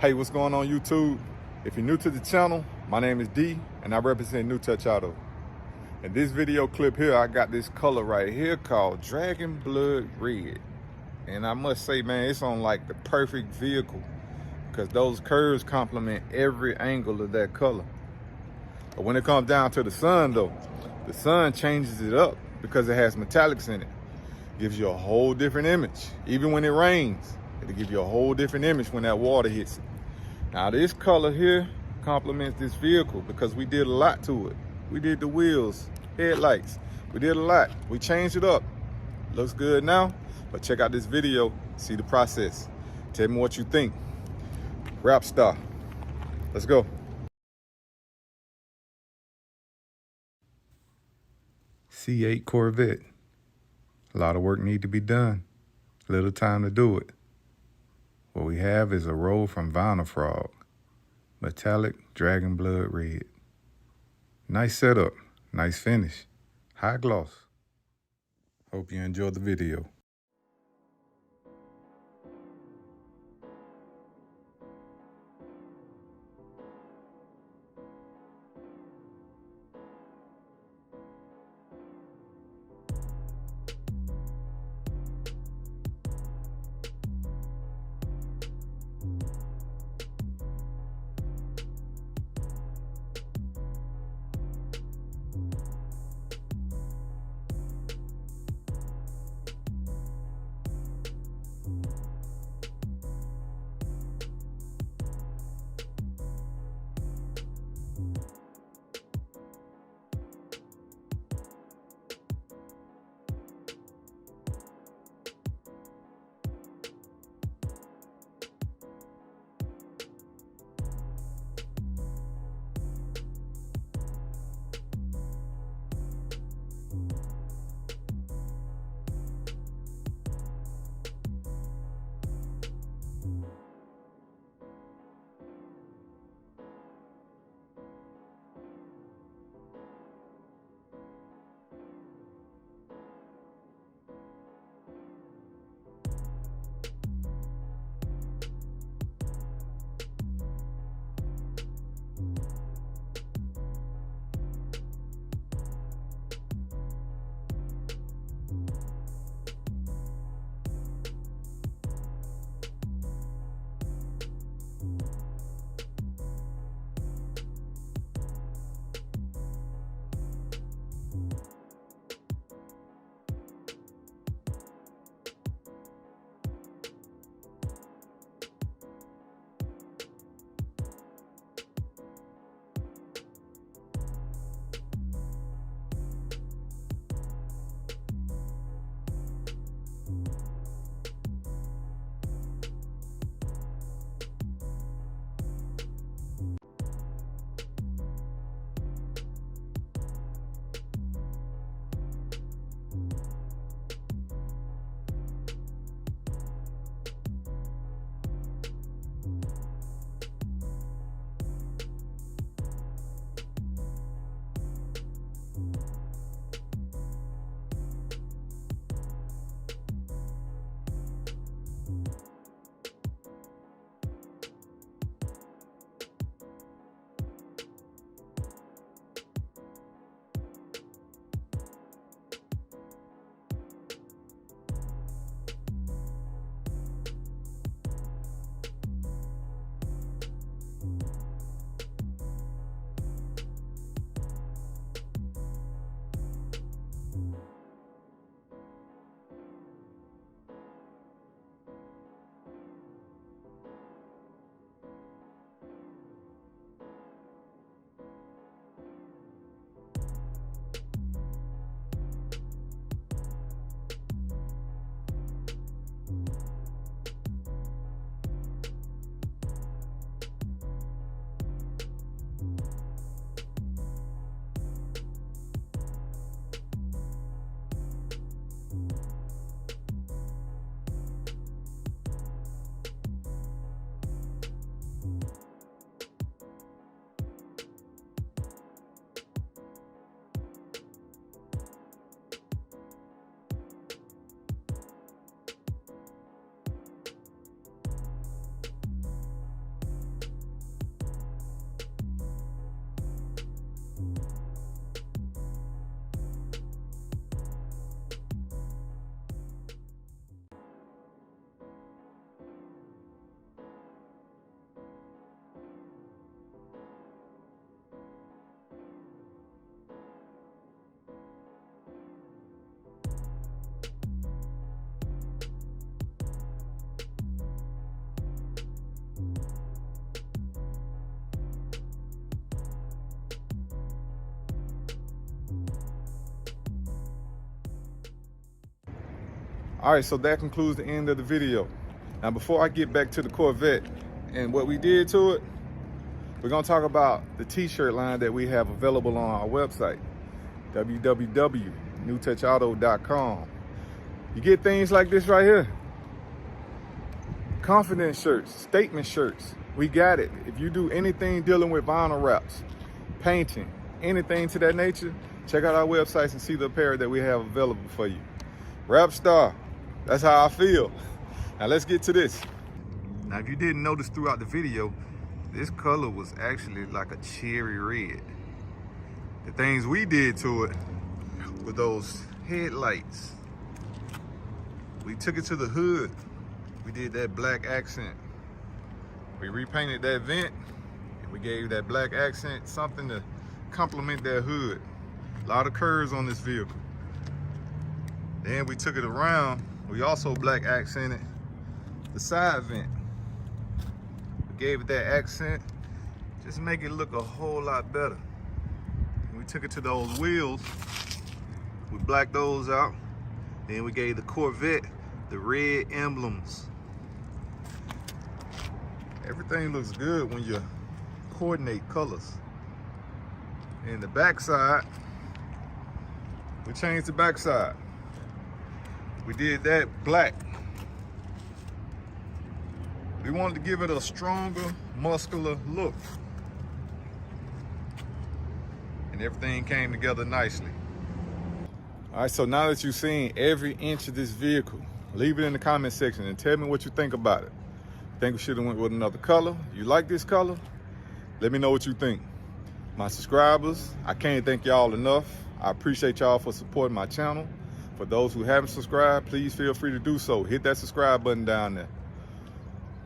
Hey, what's going on YouTube? If you're new to the channel, my name is D and I represent New Touch Auto. In this video clip here, I got this color right here called Dragon Blood Red. And I must say, man, it's on like the perfect vehicle because those curves complement every angle of that color. But when it comes down to the sun though, the sun changes it up because it has metallics in it. Gives you a whole different image. Even when it rains, it'll give you a whole different image when that water hits it. Now this color here complements this vehicle because we did a lot to it. We did the wheels, headlights. We did a lot. We changed it up. Looks good now, but check out this video, see the process. Tell me what you think. Rap star. Let's go. C8 Corvette. A lot of work need to be done. Little time to do it. What we have is a roll from Vinyl Frog. Metallic Dragon Blood Red. Nice setup, nice finish, high gloss. Hope you enjoyed the video. All right, so that concludes the end of the video. Now, before I get back to the Corvette and what we did to it, we're gonna talk about the t-shirt line that we have available on our website, www.newtouchauto.com. You get things like this right here. Confidence shirts, statement shirts. We got it. If you do anything dealing with vinyl wraps, painting, anything to that nature, check out our websites and see the apparel that we have available for you. Rap star, that's how I feel. Now let's get to this. Now, if you didn't notice throughout the video, this color was actually like a cherry red. The things we did to it with those headlights, we took it to the hood. We did that black accent. We repainted that vent, and we gave that black accent something to complement that hood. A lot of curves on this vehicle. Then we took it around. We also black accented the side vent. We gave it that accent, just make it look a whole lot better. And we took it to those wheels. We blacked those out. Then we gave the Corvette the red emblems. Everything looks good when you coordinate colors. And the backside, we changed the backside. We did that black. We wanted to give it a stronger, muscular look. And everything came together nicely. All right, so now that you've seen every inch of this vehicle, leave it in the comment section and tell me what you think about it. Think we should have went with another color? You like this color? Let me know what you think. My subscribers, I can't thank y'all enough. I appreciate y'all for supporting my channel. For those who haven't subscribed, please feel free to do so. Hit that subscribe button down there.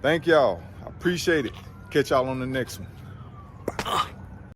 Thank y'all. I appreciate it. Catch y'all on the next one.